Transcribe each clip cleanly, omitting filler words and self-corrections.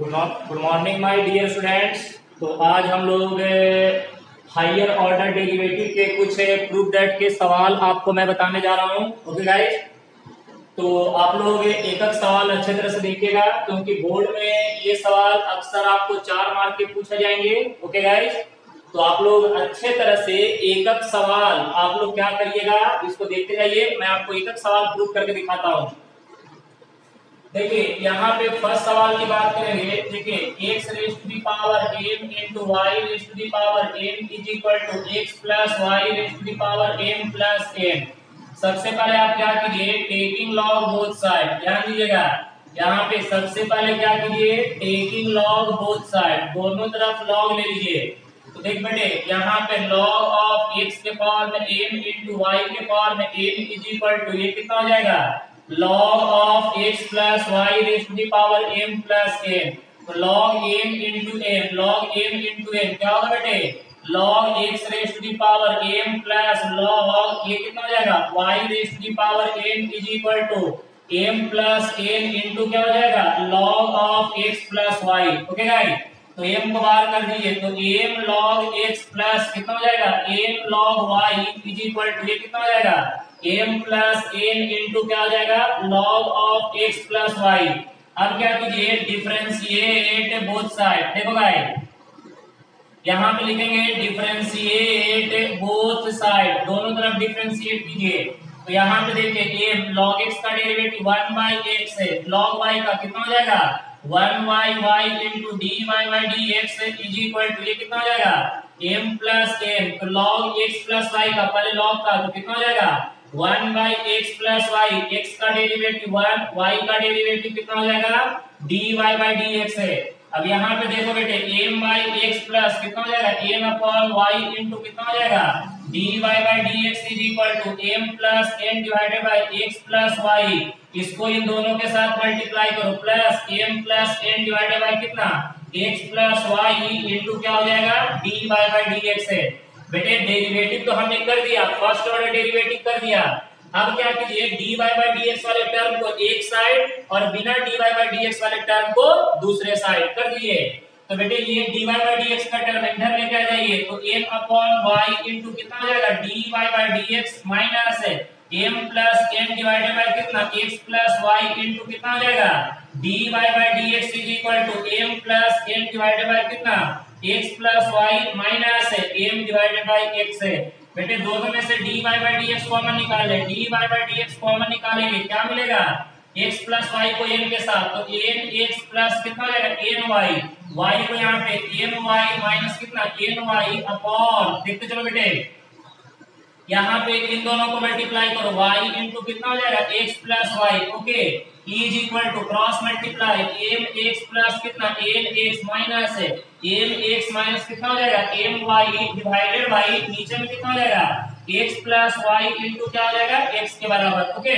Good morning my dear students. तो आज हम लोग हायर ऑर्डर डेरिवेटिव के कुछ प्रूफ दैट के सवाल आपको मैं बताने जा रहा हूँ। ओके गाइस, तो आप लोग एक एक सवाल अच्छे तरह से देखिएगा क्योंकि बोर्ड में ये सवाल अक्सर आपको 4 मार्क के पूछे जाएंगे। ओके गाइस, तो आप लोग अच्छे तरह से एक एक सवाल आप लोग क्या करिएगा, इसको देखते जाइए। मैं आपको एक एक सवाल प्रूफ करके दिखाता हूँ। देखिए यहाँ पे फर्स्ट सवाल की बात करेंगे। देखिए x raise to the power m into y raise to the power m is equal to x plus y raise to the power m plus n। सबसे पहले आप क्या कीजिए, टेकिंग लॉग बोथ साइड। ध्यान दीजिएगा, यहाँ पे सबसे पहले क्या कीजिए, टेकिंग लॉग बोथ साइड, दोनों तरफ लॉग ले लीजिए। तो देख बेटे, यहाँ पे लॉग ऑफ x के पावर में m into y के पावर में m इज इक्वल टू ये कितना हो जाएगा, log of x plus y raised to the power m plus n। तो log m into n, log m into n क्या होगा बेटे, log x raised to the power m plus log ये कितना हो जाएगा, y raised to the power n is equal to m plus n into क्या हो जाएगा, log of x plus y। Okay guys, तो m को बाहर कर दीजिए, तो m log x plus कितना हो जाएगा, m log y is equal to ये कितना हो जाएगा, m प्लस n इंटू क्या हो जाएगा, log of x plus y। अब क्या कीजिए, डिफरेंशिएट बोथ साइड। देखो गाइस, यहाँ पे लिखेंगे डिफरेंशिएट बोथ साइड, दोनों तरफ डिफरेंशिएट कीजिए। तो यहाँ पे देखिए m log x का डेरिवेटिव 1/x है, log y का कितना हो जाएगा, 1y into dy by dx is equal to ये कितना हो जाएगा, m प्लस n। तो log x प्लस y का पहले log का तो कितना हो जाएगा, 1/x प्लस y, x का डेरिवेटिव 1, y का डेरिवेटिव कितना हो जाएगा, dy बाई dx है। अब यहाँ पे देखो बेटे, m बाई x प्लस कितना हो जाएगा, n अपॉन y इंटू कितना हो जाएगा, dy by dx is equal to m plus n divided by x plus y। इसको इन दोनों के साथ मल्टीप्लाई करो, plus m plus n divided by कितना, x प्लस y इंटू क्या हो जाएगा, dy बाई dx है। बेटे डेरिवेटिव तो हमने कर दिया, फर्स्ट ऑर्डर डेरिवेटिव कर दिया। अब क्या कीजिए, dy बाई dx वाले टर्म को एक साइड और बिना dy बाई dx वाले टर्म को दूसरे साइड कर दिए। तो बेटे ये dy बाई dx का टर्म इधर लेके आ जाइए, तो m अपॉन y इंटू कितना हो जाएगा, dy by dx minus m plus n divided by कितना, x प्लस y इंटू कितना हो जाएगा, dy by dx is equal to m plus n divided by कितना, x plus y minus m divided by x है। बेटे दोनों में से dy बाई dx कॉमन निकाले, dy बाई dx कॉमन निकालेंगे, क्या मिलेगा, x प्लस y को n के साथ, तो n x प्लस कितना हो जाएगा, n y, y को यहाँ पे n y माइनस कितना, n y अपॉन, देखते चलो बेटे, यहाँ पे इन दोनों को मल्टीप्लाई करो, y इंटू कितना हो जाएगा, x plus y। Okay, is equal to cross multiply m x plus कितना, n x minus m x minus कितना हो जाएगा, m y डिवाइडेड बाई नीचे में कितना हो जाएगा, x प्लस y इंटू क्या हो जाएगा, x के बराबर। ओके,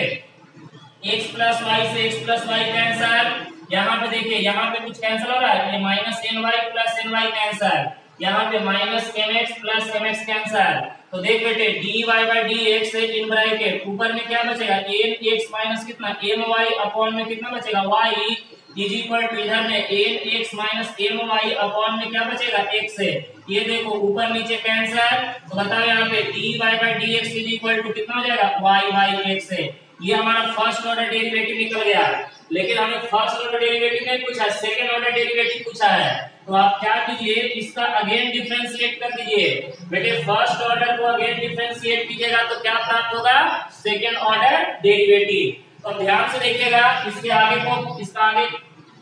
x प्लस y से x प्लस y कैंसल। यहाँ पे देखिए, यहाँ पे कुछ कैंसिल हो रहा है, ये minus ny plus ny cancel, यहाँ पे minus mx plus mx cancel. तो देख बेटे, dy by dx in bracket ऊपर में क्या बचेगा, nx माइनस कितना, my अपॉन में कितना बचेगा, y इज इक्वल टू इधर में nx माइनस my अपॉन में क्या बचेगा, x है। ये देखो ऊपर नीचे कैंसल, तो बताओ यहाँ पे dy by dx is equal to कितना हो जाएगा, y बाई x है। ये हमारा फर्स्ट ऑर्डर डेरिवेटिव निकल गया। लेकिन हमें फर्स्ट ऑर्डर डेरिवेटिव नहीं पूछा, सेकंड ऑर्डर डेरिवेटिव पूछा है। तो आप क्या कीजिए, इसका अगेन डिफरेंशिएट कर दीजिए। बेटे फर्स्ट ऑर्डर को अगेन डिफरेंशिएट कीजिएगा तो क्या प्राप्त होगा, सेकंड ऑर्डर डेरिवेटिव। तो ध्यान से देखिएगा, इसके आगे को, इसका आगे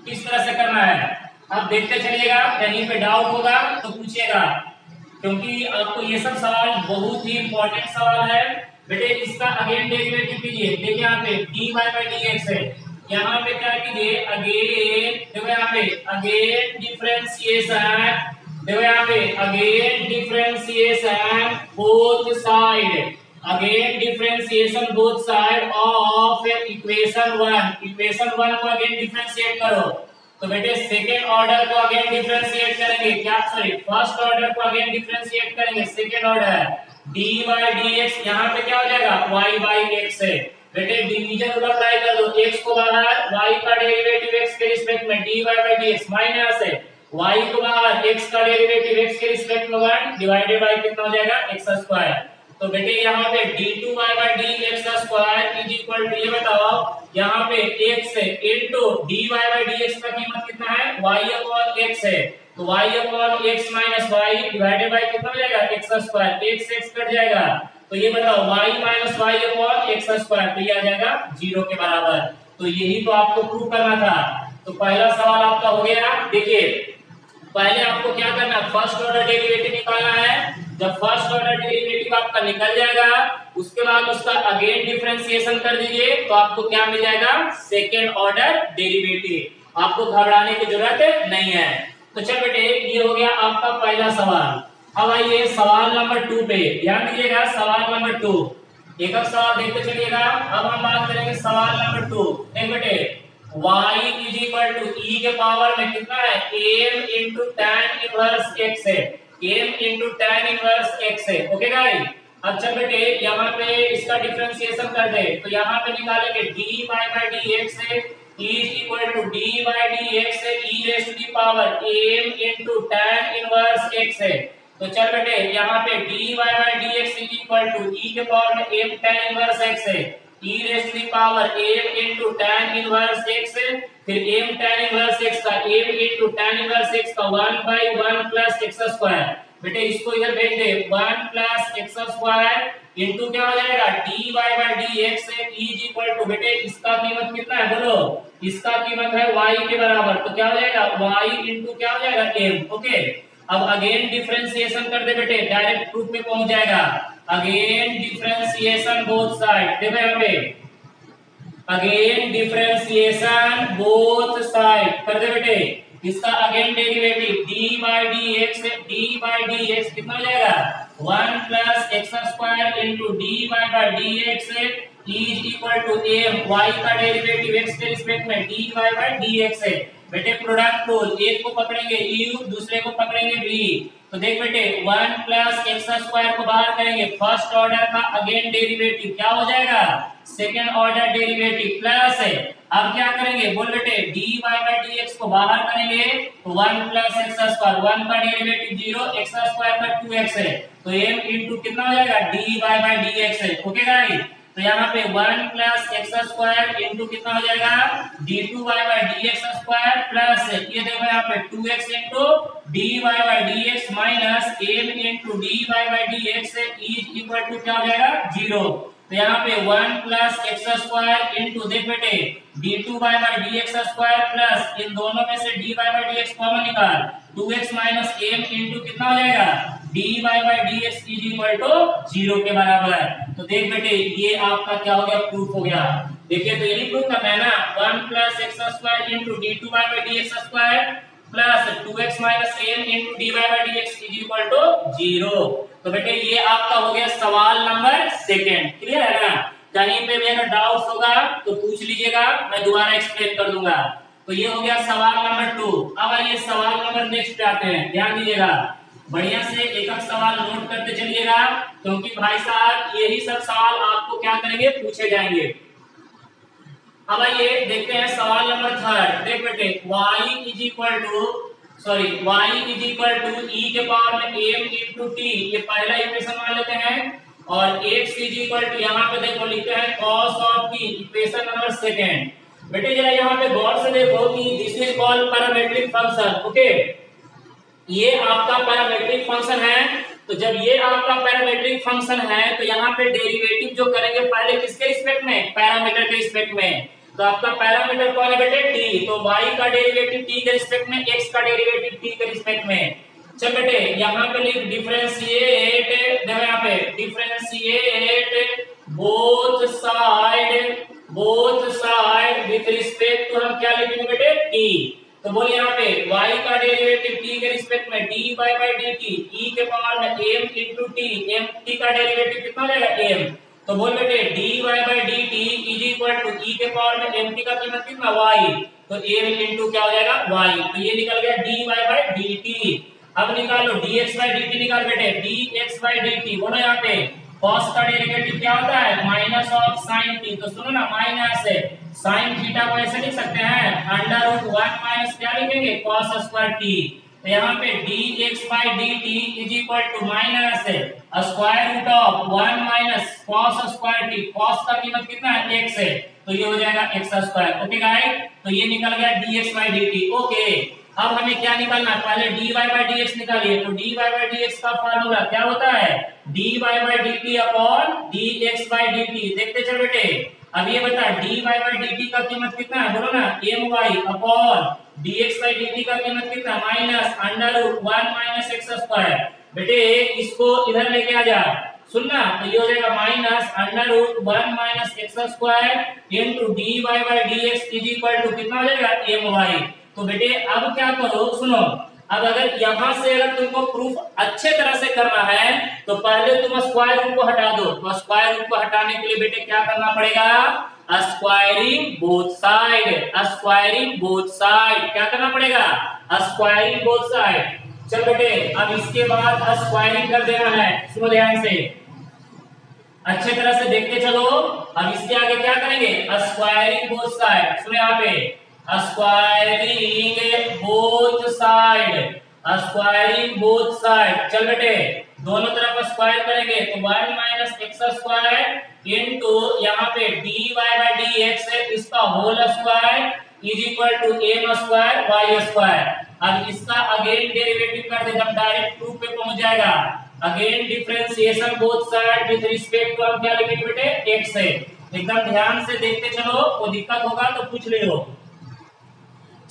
किस तरह से करना है आप देखते चलिएगा, कहीं पे डाउट होगा तो पूछिएगा, क्योंकि आपको ये सब सवाल बहुत ही इंपॉर्टेंट सवाल है। बेटे इसका अगेन डेरिवेटिव कीजिए। देखिए यहाँ पे dy बाई dx है, यहाँ पे क्या कीजिए, अगेन देखो यहाँ पे अगेन डिफरेंशिएशन, देखो यहाँ पे again differentiation both side, again differentiation both side of equation 1। Equation 1 को अगेन डिफरेंशिएट करो। तो बेटे सेकेंड ऑर्डर को अगेन डिफरेंशिएट करेंगे, क्या सॉरी फर्स्ट ऑर्डर को अगेन डिफरेंशिएट करेंगे, second order dy by dx यहाँ पे क्या हो जाएगा, y बाई x है। बेटे डिवीजन रूल अप्लाई कर दो, x को बाहर, y का डेरिवेटिव x के रिस्पेक्ट में dy by dx माइनस है y को बाहर, x का डेरिवेटिव x के रिस्पेक्ट में 1 डिवाइडेड बाय कितना हो जाएगा x स्क्वायर। तो बेटे यहाँ पे d2y by dx square is equal to, ये बताओ यहाँ पे x into dy by dx का कीमत कितना है, y अपॉन x है, तो y upon x minus y divided by कितना हो जाएगा x स्क्वायर, x कट जाएगा, तो ये बताओ y minus y upon x square, तो ये आ जाएगा 0 के बराबर। तो यही तो आपको प्रूव करना था। तो पहला सवाल आपका हो गया। देखिए पहले आपको क्या करना है, फर्स्ट ऑर्डर डेरिवेटिव निकालना है। जब फर्स्ट ऑर्डर डेरिवेटिव आपका निकल जाएगा उसके बाद उसका अगेन डिफरेंशिएशन कर दीजिए, तो आपको क्या मिल जाएगा, सेकेंड ऑर्डर डेरिवेटिव। आपको घबराने की जरूरत नहीं है। तो चल बेटे ये हो गया आपका पहला सवाल। अब आइए सवाल नंबर 2 पे ध्यान दीजिएगा। सवाल नंबर 2 एक सवाल देखते चलिएगा। अब हम बात करेंगे सवाल नंबर 2। देख बेटे y is equal to e के पावर में कितना है, m into tan inverse x है, m into tan inverse x है। ओके गाइस, अब चल बेटे यहाँ पे इसका डिफरेंशिएशन कर दे, तो यहाँ पे निकालेंगे dy by dx है is equal to dy by dx है e raise to the power m into tan inverse x है। तो चल बेटे यहाँ पे dy by dx is equal to e के पावर में m tan इनवर्स x है, e raise to the power m into tan inverse x है, फिर m tan इनवर्स x का m into tan inverse x का 1 by 1 plus x square. बेटे इसको इधर भेज दे, 1 प्लस x स्क्वायर इंटू क्या हो जाएगा dy by dx है इज इक्वल टू, बेटे इसका कीमत कितना है बोलो, इसका कीमत है y के बराबर, तो क्या हो जाएगा y इंटू क्या हो जाएगा m। ओके, अब अगेन डिफरेंशिएशन कर दे बेटे, डायरेक्ट प्रूफ में पहुंच जाएगा। अगेन डिफरेंशिएशन बोथ साइड, देखो यहाँ पे अगेन डिफरेंशिएशन बोथ साइड कर दे बेटे। इसका again derivative dy by dx कितना हो जाएगा 1 plus x square into dy by dx is equal to m, y का डेरिवेटिव x के रिस्पेक्ट में dy by dx है। बेटे प्रोडक्ट रूल, एक को पकड़ेंगे u दूसरे को पकड़ेंगे v, तो देख बेटे 1 प्लस x स्क्वायर को बाहर करेंगे, फर्स्ट ऑर्डर का अगेन डेरिवेटिव क्या हो जाएगा, सेकेंड ऑर्डर डेरिवेटिव प्लस है। अब क्या करेंगे बोल बेटे dy by dx को बाहर करेंगे तो 1 प्लस x स्क्वायर, 1 का डेरिवेटिव 0, x स्क्वायर का 2x है, तो m इंटू कितना हो जाएगा dy by dx है। ओके गाइस, तो यहाँ पे 1 प्लस एक्स स्क्वायर इंटू कितना हो जाएगा d2 by dx square plus ये देखो यहाँ पे 2x into dy by dx minus m into dy by dx is equal to क्या हो जाएगा 0। तो यहाँ पे 1 प्लस एक्स स्क्वायर इंटू देख बेटे d2 by dx square plus इन दोनों में से dy by dx कॉमन निकाल, 2x माइनस m इंटू कितना हो जाएगा dy by dx is equal to 0 के बराबर है। तो देख बेटे ये आपका क्या हो गया, प्रूफ हो गया। देखिए तो यही प्रूफ करना है ना, 1 plus x square into d2 by dx square plus 2x minus m into dy by dx is equal to 0। तो बेटे ये आपका हो गया सवाल नंबर सेकेंड। क्लियर है ना, कहीं पे भी अगर डाउट्स होगा तो पूछ लीजिएगा, मैं दोबारा एक्सप्लेन कर दूंगा। तो ये हो गया सवाल नंबर 2। अब आइए सवाल नंबर नेक्स्ट पे आते हैं। ध्यान दीजिएगा, बढ़िया से एक एक सवाल नोट करते चलिएगा, क्योंकि भाई साहब यही सब सवाल आपको क्या करेंगे, पूछे जाएंगे। अब आइए देखते हैं सवाल नंबर 3। देख बेटे y is equal to e के पावर में m इंटू t, ये पहला इक्वेशन मान लेते हैं, और x इज इक्वल टू यहाँ पे देखो लिखते हैं cos of t, equation number second. बेटे जरा यहाँ पे गौर से देखो कि this is called parametric function. Okay, ये आपका पैरामीट्रिक फंक्शन है। तो जब ये आपका पैरामीट्रिक फंक्शन है तो यहाँ पे डेरिवेटिव जो करेंगे पहले किसके रिस्पेक्ट में, पैरामीटर के रिस्पेक्ट में। तो आपका पैरामीटर कौन है बेटे t, तो y का डेरिवेटिव t के रिस्पेक्ट में, x का डेरिवेटिव t के रिस्पेक्ट में। चल बेटे यहाँ पे लिख डिफरेंशिएट, देखो यहाँ पे differentiate both side with respect to, हम क्या लिखेंगे बेटे t। तो बोलिए यहाँ पे y का डेरिवेटिव t के रिस्पेक्ट में dy by dt e के पावर में m into t, m t का डेरिवेटिव कितना हो जाएगा m। तो बोल बेटे dy by dt is equal to e के पावर में m t का कीमत कितना y, तो m इंटू क्या हो जाएगा y, तो ये निकल गया dy by dt। अब निकालो dx by dt, निकाल बेटे dx by dt। बोलो यहाँ पे cos का डेरिवेटिव क्या होता है, माइनस ऑफ साइन टी, तो सुनो ना माइनस साइन थीटा को ऐसे लिख सकते हैं अंडर रूट 1 माइनस क्या लिखेंगे कॉस स्क्वायर टी। तो यहाँ पे dx by dt is equal to minus square root of 1 minus cos square t. Cos का कीमत कितना है x है, तो ये हो जाएगा x स्क्वायर। ओके गाइस, तो ये निकल गया dx बाई dt। ओके, अब हमें क्या निकालना है, पहले dy बाई dx निकालिए। तो dy बाई dx का फार्मूला क्या होता है, dy by dt upon dx by dt। देखते चल बेटे, अब ये बता dy बाई dt का कीमत कितना है, बोलो ना my upon dx by dt का कीमत कितना, minus under root 1 minus x square. बेटे इसको इधर लेके आ जा, सुनना, तो ये हो जाएगा minus under root 1 minus x square into dy by dx is equal to कितना हो जाएगा my। तो बेटे अब क्या करो, सुनो, अब अगर यहां से अगर तुमको प्रूफ अच्छे तरह से करना है तो पहले तुम स्क्वायर रूट को हटा दो। तो स्क्वायर रूट को हटाने के लिए बेटे क्या करना पड़ेगा, squaring both side, squaring both side, क्या करना पड़ेगा, स्क्वायरिंग बोथ साइड। चल बेटे अब इसके बाद स्क्वायरिंग कर देना है, सुनो ध्यान से, अच्छे तरह से देखते चलो। अब इसके आगे क्या करेंगे, स्क्वायरिंग बोथ साइड। सुनो यहाँ पे squaring both side, squaring both side. चल बेटे दोनों तरफ स्क्वायर करेंगे तो 1 माइनस एक्स स्क्वायर इनटू यहाँ पे dy बाई dx है इसका whole square is equal to m square y square. अब इसका अगेन डेरिवेटिव कर दे, जब डायरेक्ट प्रूफ पे पहुंच जाएगा, again differentiation both side with respect to हम क्या लिखेंगे बेटे x है। एकदम ध्यान से देखते चलो, कोई दिक्कत होगा तो पूछ लियो।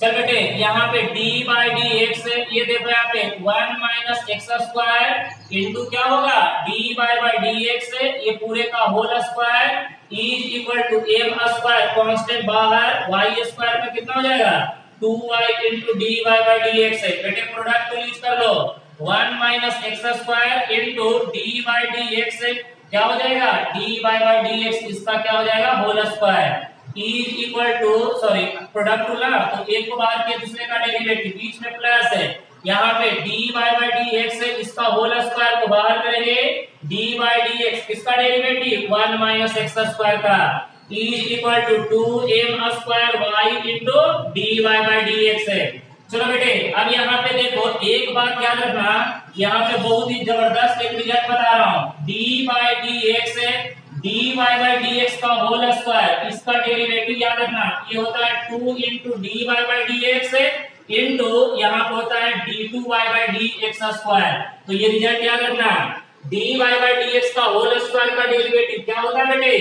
चल बेटे यहाँ पे d बाई dx ये देखो यहाँ पे 1 माइनस एक्स स्क्वायर इंटू क्या होगा d बाई dx ये पूरे का whole square is equal to m square, constant बाहर y स्क्वायर में कितना हो जाएगा 2y into dy by dx है। बेटे प्रोडक्ट को यूज कर लो, 1 minus x square into d by dx क्या हो जाएगा d बाई dx, इसका क्या हो जाएगा whole square is equal to, sorry product टू ला, तो एक को बाहर किया दूसरे का डेरिवेटिव, बीच में प्लस है, यहाँ पे dy बाई dx है इसका होल स्क्वायर को बाहर करेंगे, dy बाई dx किसका डेरिवेटिव 1 माइनस एक्स स्क्वायर का is equal to 2m square y into dy by dx है। चलो बेटे अब यहाँ पे देखो एक बात याद रखना, यहाँ पे बहुत ही जबरदस्त एक रिजल्ट बता रहा हूँ, dy बाई dx है dy बाई dx का होल स्क्वायर, इसका डेरिवेटिव याद रखना ये होता है 2 into dy by dx into यहाँ पे होता है d2 बाई dx स्क्वायर। तो ये रिजल्ट याद रखना, dy बाई dx का होल स्क्वायर का डेरिवेटिव क्या होता है बेटे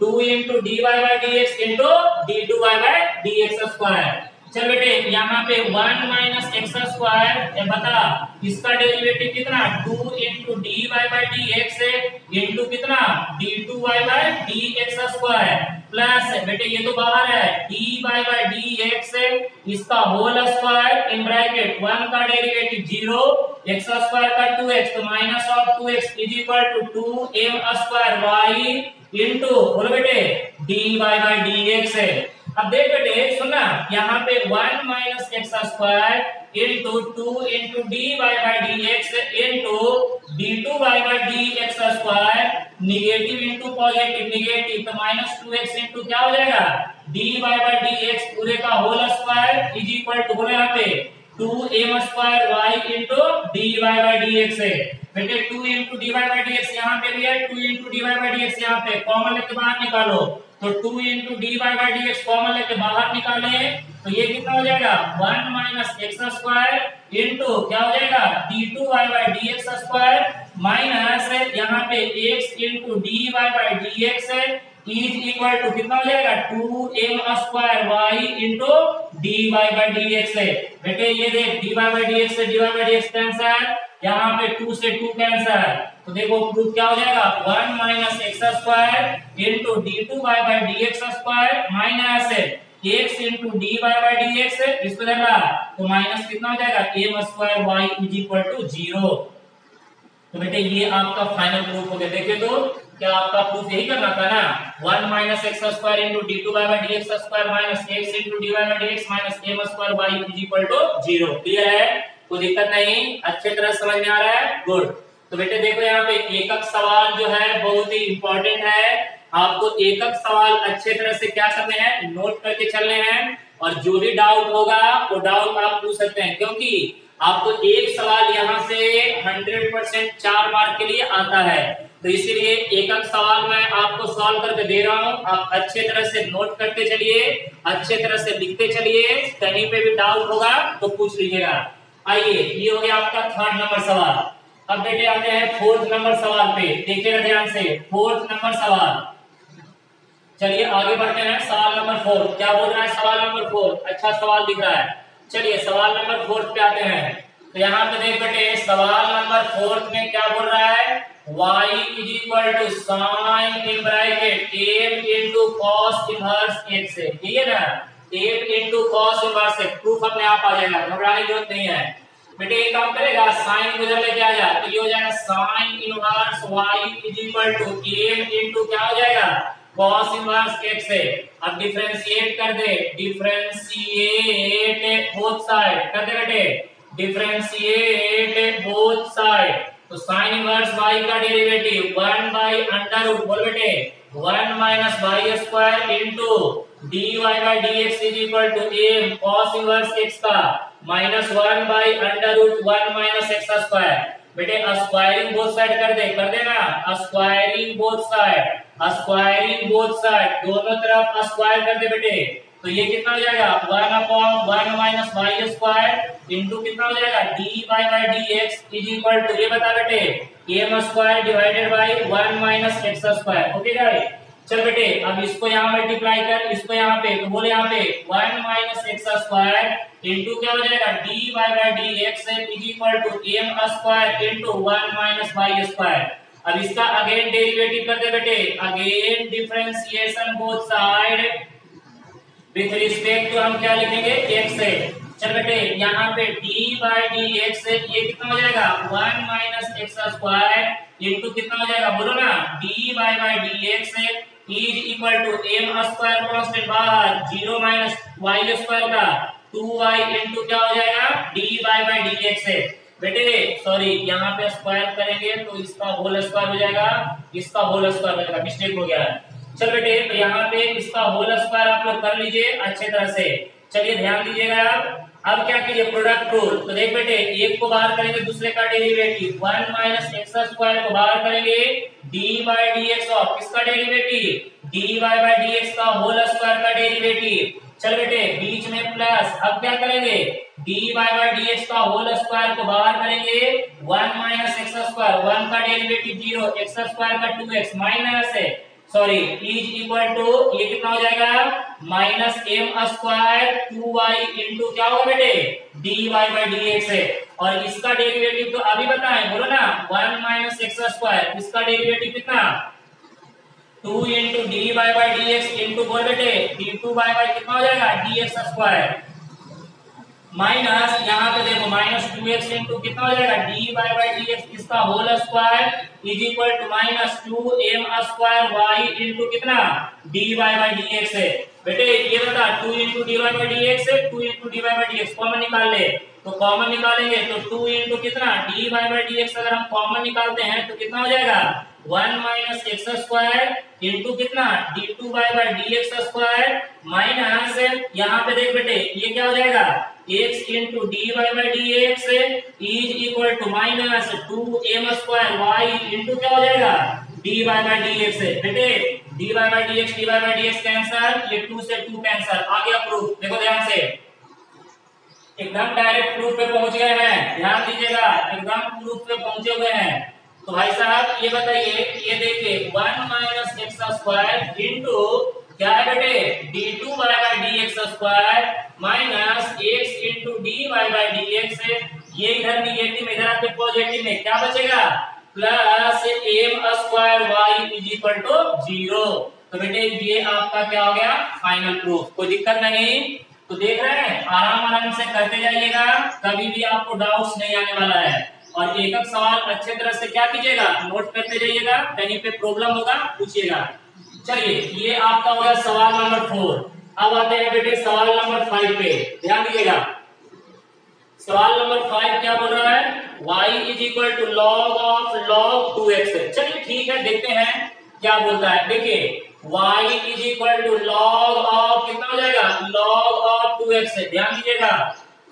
2 into dy by dx into d2 by dx square. चल बेटे यहाँ पे 1 माइनस एक्स स्क्वायर बता इसका डेरिवेटिव कितना 2 into d y by d x into कितना d2 y by dx square plus बेटे ये तो बाहर है dy बाई dx इसका होल स्क्वायर इन ब्रैकेट 1 का डेरिवेटिव 0 x स्क्वायर का 2x तो minus of 2x is equal to 2m square y into बोलो बेटे dy बाई dx है। अब देख बेटे सुनना यहाँ पे 1 minus x square into 2 into d y by d x into d2 y by d x square negative into positive negative तो माइनस 2x इंटू क्या हो जाएगा d y by d x पूरे का whole square is equal to बोले यहाँ पे 2m square y into d y by d x है। बेटे 2 into d y by d x यहाँ पे भी है 2 into d y by d x यहाँ पे कॉमन लेके बाहर निकालो तो 2 into d y by d x common लेके बाहर निकाले तो ये कितना हो जाएगा 1 माइनस एक्स स्क्वायर इंटू क्या हो जाएगा d2 y by d x square minus यहाँ पे x into d y by d x is equal to कितना हो जाएगा 2m square y into d y by d x है। बेटे ये देख d y by d x से d y by d x cancel यहाँ पे 2 से 2 कैंसर तो देखो प्रूफ क्या हो जाएगा 1 minus x square into d2 y by d x square minus x into d y by d x इसको देखा तो माइनस कितना हो जाएगा m square y is equal to 0। तो बेटे ये आपका फाइनल प्रूफ हो गया। देखिए तो क्या आपका प्रूफ यही करना था ना 1 minus x square into d2 y by d x square minus x into d y by d x minus m square y is equal to 0। Clear है, कोई दिक्कत नहीं, अच्छे तरह समझ में आ रहा है, गुड। तो बेटे देखो यहाँ पे एकक सवाल जो है बहुत ही इंपॉर्टेंट है। आपको एकक सवाल अच्छे तरह से क्या करने हैं, नोट करके चलने हैं, और जो भी डाउट होगा वो डाउट आप पूछ सकते हैं, क्योंकि आपको एक सवाल यहाँ से 100% 4 मार्क के लिए आता है। तो इसीलिए एकक सवाल मैं आपको सॉल्व करके दे रहा हूँ, आप अच्छे तरह से नोट करते चलिए, अच्छे तरह से लिखते चलिए, कहीं पे भी डाउट होगा तो पूछ लीजिएगा। आइए, ये हो गया आपका 3rd नंबर सवाल। अब बेटे आते हैं 4th नंबर सवाल पे, देखिएगा ध्यान से। 4th नंबर सवाल, चलिए आगे बढ़ते हैं। सवाल नंबर 4 क्या बोल रहा है? सवाल नंबर 4 अच्छा सवाल दिख रहा है। चलिए सवाल नंबर 4 पे आते हैं। तो यहाँ पे देख बेटे सवाल नंबर 4 में क्या बोल रहा है, y is equal to sine in bracket m into cos inverse x से, ठीक है ना, m into cos inverse x, proof अपने आप आ जाएगा, घबराने की जरूरत नहीं है बेटे। ये काम करेगा, साइन को इधर लेके आ जा, तो ये हो जाएगा sine inverse y is equal to m into क्या हो जाएगा, cos इनवर्स x से। अब डिफरेंशिएट कर दे, डिफरेंशिएट बोथ साइड कर दे बेटे, डिफरेंशिएट बोथ साइड। तो साइन इनवर्स y का डेरिवेटिव 1 बाई अंडर रूट, बोल बेटे 1 minus y square into dy by dx is equal to m cos inverse x का minus 1 by under root 1 minus x square. बेटे squaring both side कर दे, कर देना, squaring both side, squaring both side, दोनों तरफ स्क्वायर कर दे बेटे। तो ये कितना हो जाएगा, 1 upon 1 minus y square into कितना हो जाएगा, d y by d x is equal to, ये बता बेटे m square divided by 1 minus x square. Okay guys, चल बेटे अब इसको यहाँ मल्टीप्लाई कर, इसको यहाँ पे, तो बोले यहाँ पे 1 माइनस एक्स स्क्वायर इनटू क्या हो जाएगा, d y by d x is equal to m square into 1 minus y square. अब इसका अगेन डेरिवेटिव कर दे बेटे, again differentiation both side with respect to हम क्या लिखेंगे, x से। चल बेटे यहाँ पे d बाई डी एक्स ये कितना हो जाएगा, 1 माइनस एक्स स्क्वायर इनटू कितना हो जाएगा, बोलो ना, d by d x is equal to m square constant बाहर 0 माइनस y स्क्वायर का 2y इनटू क्या हो जाएगा, d बाई डी एक्स। बेटे सॉरी यहाँ पे स्क्वायर करेंगे तो इसका होल स्क्वायर हो जाएगा, इसका होल स्क्वायर हो जाएगा, मिस्टेक हो गया है। चल बेटे तो यहाँ पे इसका होल स्क्वायर आप लोग कर लीजिए अच्छे तरह से। चलिए ध्यान दीजिएगा, अब क्या कीजिए, प्रोडक्ट रूल। तो देख बेटे एक को बाहर करेंगे, दूसरे का डेरिवेटिव 1 माइनस एक्स स्क्वायर को बाहर करेंगे, d by d x of किसका derivative, d y by d x का होल स्क्वायर का डेरिवेटिव। चल बेटे बीच में प्लस, अब क्या करेंगे, d y by d x का होल स्क्वायर को बाहर करेंगे, 1 माइनस एक्स स्क्वायर, 1 का डेरिवेटिव 0, एक्स स्क्वायर का 2x minus sorry is equal to ये कितना हो जाएगा, minus M square 2y into क्या होगा बेटे, d y by d x है। और इसका डेरिवेटिव तो अभी बताएं, बोलो ना 1 माइनस एक्स स्क्वायर, इसका डेरिवेटिव कितना 2 into d y by d x into बोल बेटे डी टू वाई बाई कितना हो जाएगा, डी एक्स स्क्वायर माइनस यहाँ पे देखो माइनस 2x इंटू कितना हो जाएगा, d y by d x इसका whole square is equal to minus 2m square y into कितना, d y by d x है। बेटे ये बता 2 into d y by d x है, 2 into d y by d x common निकाल ले, तो कॉमन निकालेंगे तो 2 इंटू कितना d y by d x अगर हम कॉमन निकालते हैं तो कितना हो जाएगा 1 माइनस एक्स स्क्वायर इंटू कितना d two y by d x square minus यहाँ पे देख बेटे ये क्या हो जाएगा x into d y by d x is equal to minus 2m square y into क्या हो जाएगा d y by d x. बेटे d y by d x cancel, ये 2 से 2 कैंसर, आ गया प्रूफ। देखो ध्यान से एकदम डायरेक्ट प्रूफ पे पहुंच गए हैं, ध्यान दीजिएगा एकदम प्रूफ पे पहुंचे हुए हैं। तो भाई साहब ये बताइए, ये देखिए 1 माइनस एक्स स्क्वायर इंटू क्या है बेटे d two y by d x square minus x into d y by d x, ये इधर निगेटिव में इधर आपके पॉजिटिव में क्या बचेगा plus m square y is equal to 0। तो बेटे ये आपका क्या हो गया फाइनल प्रूफ, कोई दिक्कत नहीं। तो देख रहे हैं आराम से करते जाइएगा, कभी भी आपको डाउट्स नहीं आने वाला है। और एक एक सवाल अच्छे तरह से क्या कीजिएगा नोट करते जाइएगा, कहीं पे प्रॉब्लम होगा पूछिएगा। चलिए ये आपका होगा सवाल नंबर 4। अब आते हैं बेटे सवाल नंबर 5 पे, ध्यान दीजिएगा। सवाल नंबर 5 क्या बोल रहा है, y is equal to log of log 2x। चलिए ठीक है, देखते हैं क्या बोलता है। देखिए y is equal to log of कितना हो जाएगा, लॉग ऑफ 2x। ध्यान दीजिएगा,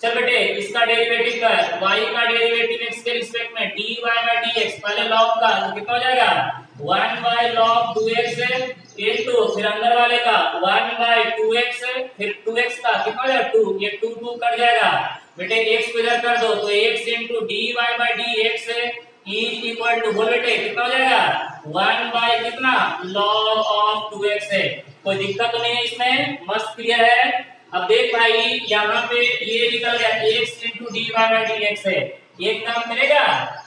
चल बेटे इसका डेरिवेटिव का है, y का डेरिवेटिव x के रिस्पेक्ट में dy बाय dx, पहले log का तो कितना हो जाएगा 1 बाय log 2x इनटू फिर अंदर वाले का 1 बाय 2x, फिर 2x का कितना हो जाएगा 2, ये 2 2 कट जाएगा बेटे, x को इधर कर दो तो x into dy by dx is equal to, बोल बेटे कितना हो जाएगा 1 बाय कितना log ऑफ 2x है। कोई दिक्कत तो नहीं है इसमें, मस्त क्लियर है। अब देख भाई यहाँ पे ये निकल गया x into d y by d x है, एक काम करेगा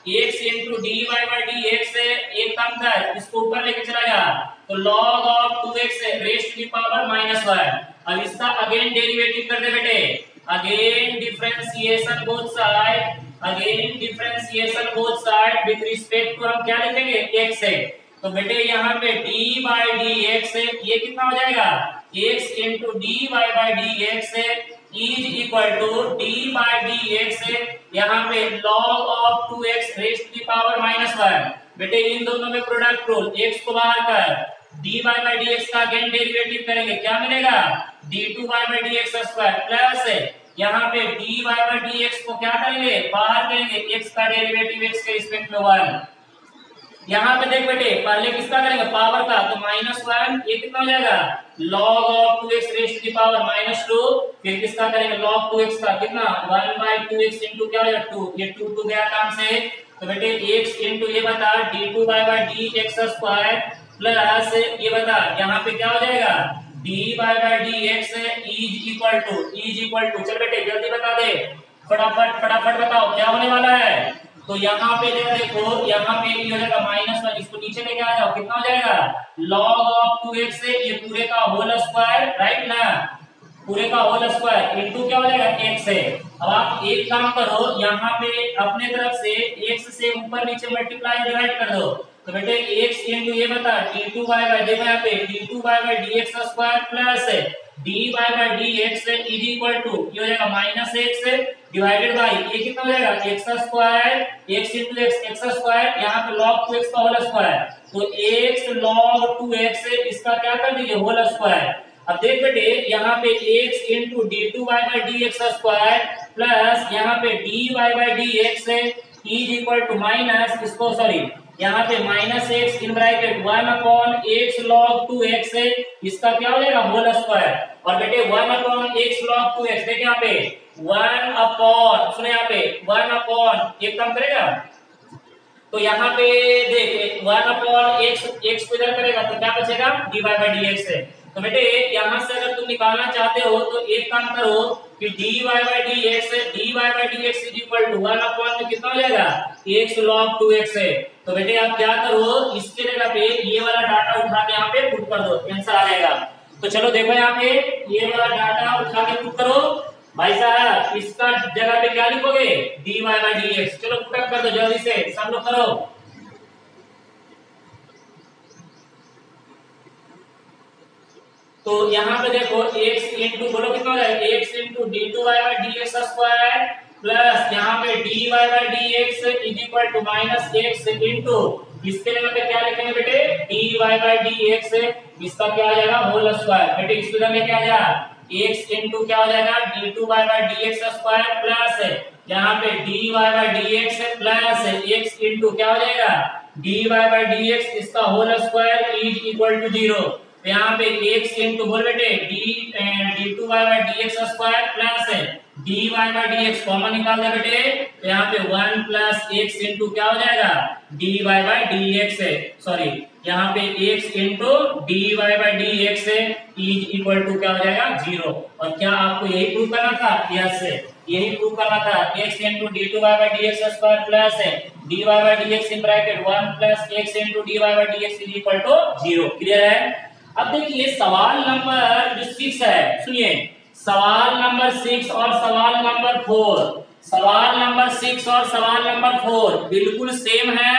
x into d y by d x है, एक काम कर इसको ऊपर लेके चला जा तो log ऑफ 2x रेस्ट की पावर -1। अब इसका अगेन डेरिवेटिव कर दे बेटे, again differentiation both side, again differentiation both side with respect to हम क्या लिखेंगे x है, तो बेटे यहाँ पे d बाई डी एक्स ये कितना हो जाएगा x into d y by d x is equal to d by d x, यहाँ पे log ऑफ 2x रेस्ट की पावर -1। बेटे इन दोनों में प्रोडक्ट रूल, x को बाहर कर dy बाई डी एक्स का अगेन डेरिवेटिव करेंगे, क्या मिलेगा d2 by d x square plus यहाँ पे dy बाई डी एक्स को क्या करेंगे बाहर करेंगे, x का डेरिवेटिव x के रिस्पेक्ट में 1। यहाँ पे देख बेटे पहले किसका करेंगे पावर का, तो -1 ये कितना हो जाएगा log ऑफ 2x रेस्ट की पावर -2, फिर किसका करेंगे log 2x का कितना 1 बाय 2x इंटू क्या हो जाएगा 2, ये 2 2 गया काम से, तो बेटे x इंटू ये बता d2 by dx square plus ये बता यहाँ पे क्या हो जाएगा d by dx is equal to, चल बेटे जल्दी बता दे फटाफट फटाफट बताओ क्या होने वाला है। तो यहाँ पे देखो यहाँ पे ये हो जाएगा -1, इसको नीचे लेके आ जाओ कितना हो जाएगा log ऑफ 2x से ये पूरे का होल स्क्वायर, राइट ना, पूरे का होल स्क्वायर इनटू क्या हो जाएगा x है। अब आप एक काम करो यहाँ पे अपने तरफ से x से ऊपर नीचे मल्टीप्लाई डिवाइड कर दो, तो बेटे x इंटू ये बता d2 बाय देखो यहाँ पे d2 by dx square plus dy by dx is equal to ये हो जाएगा -x डिवाइडेड बाय ये कितना हो जाएगा x square, x into x square, यहाँ पे log 2x का होल स्क्वायर, तो x log 2x इसका क्या कर दीजिए होल स्क्वायर। अब देख बेटे यहाँ पे x into d2 by dx square plus यहाँ पे dy by dx is equal to minus इसको सॉरी यहाँ पे -x in bracket 1 upon x log 2x इसका क्या हो जाएगा होल स्क्वायर, और बेटे 1 अपॉन x log 2x देखिए यहाँ पे 1 अपॉन सुने यहाँ पे 1 अपॉन एक काम करेगा तो यहाँ पे देख 1 अपॉन x को इधर करेगा तो क्या बचेगा dy बाय dx है। तो बेटे यहाँ से अगर तुम निकालना चाहते हो तो एक काम करो कि dy by dx is equal to 1 upon में कितना हो जाएगा x log 2x है। तो बेटे आप क्या करो इसके जगह पे ये वाला डाटा उठा के यहाँ पे पुट कर दो, आंसर आ जाएगा। तो चलो देखो यहाँ पे ये वाला डाटा उठा के पुट करो भाई साहब, इसका जगह पे क्या लिखोगे dy बाय dx, चलो पुट कर दो जल्दी से सब लोग करो। तो यहाँ पे देखो x इंटू बोलो कितना हो जाएगा x into d2 by dx square plus यहाँ पे dy by dx is equal to -x into इसके जगह पे क्या लिखेंगे बेटे dy बाय dx, इसका क्या आ जाएगा होल स्क्वायर, बेटे इसको जगह लेके आ जा x इंटू क्या हो जाएगा d2 by dx square plus यहाँ पे dy by dx plus x into क्या हो जाएगा dy बाय dx इसका whole square is equal to 0। तो यहाँ पे x इंटू बोल बेटे d2 by dx square plus dy by dx common निकाल दे बेटे, तो यहाँ पे 1 प्लस x इंटू क्या हो जाएगा dy बाय dx है, सॉरी यहाँ पे x into dy by dx is equal to क्या हो जाएगा 0। और क्या आपको यही प्रूव करना था, यस यही प्रूव करना था, x into d2 by dx square plus dy by dx in bracket 1 plus x into dy by dx is equal to 0। Clear है। अब देखिए सवाल नंबर जो 6 है, सुनिए सवाल नंबर 6 और सवाल नंबर 4, सवाल नंबर 6 और सवाल नंबर 4 बिल्कुल सेम है,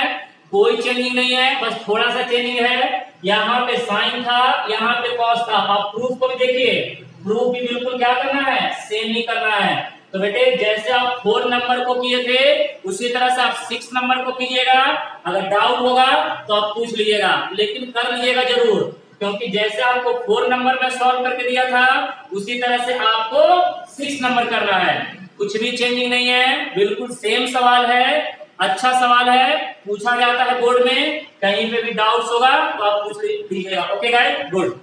कोई चेंजिंग नहीं है, बस थोड़ा सा चेंजिंग है। यहाँ पे साइन था, यहाँ पे कॉस था। अब प्रूफ को भी देखिए, प्रूफ भी बिल्कुल क्या करना है सेम ही करना है। तो बेटे जैसे आप 4 नंबर को किए थे उसी तरह से आप 6 नंबर को कीजिएगा। अगर डाउट होगा तो आप पूछ लीजिएगा, लेकिन कर लीजिएगा जरूर, क्योंकि जैसे आपको 4 नंबर में सॉल्व करके दिया था उसी तरह से आपको 6 नंबर करना है। कुछ भी चेंजिंग नहीं है, बिल्कुल सेम सवाल है, अच्छा सवाल है, पूछा जाता है बोर्ड में। कहीं पे भी डाउट्स होगा तो आप पूछ लीजिएगा। Okay guys, good.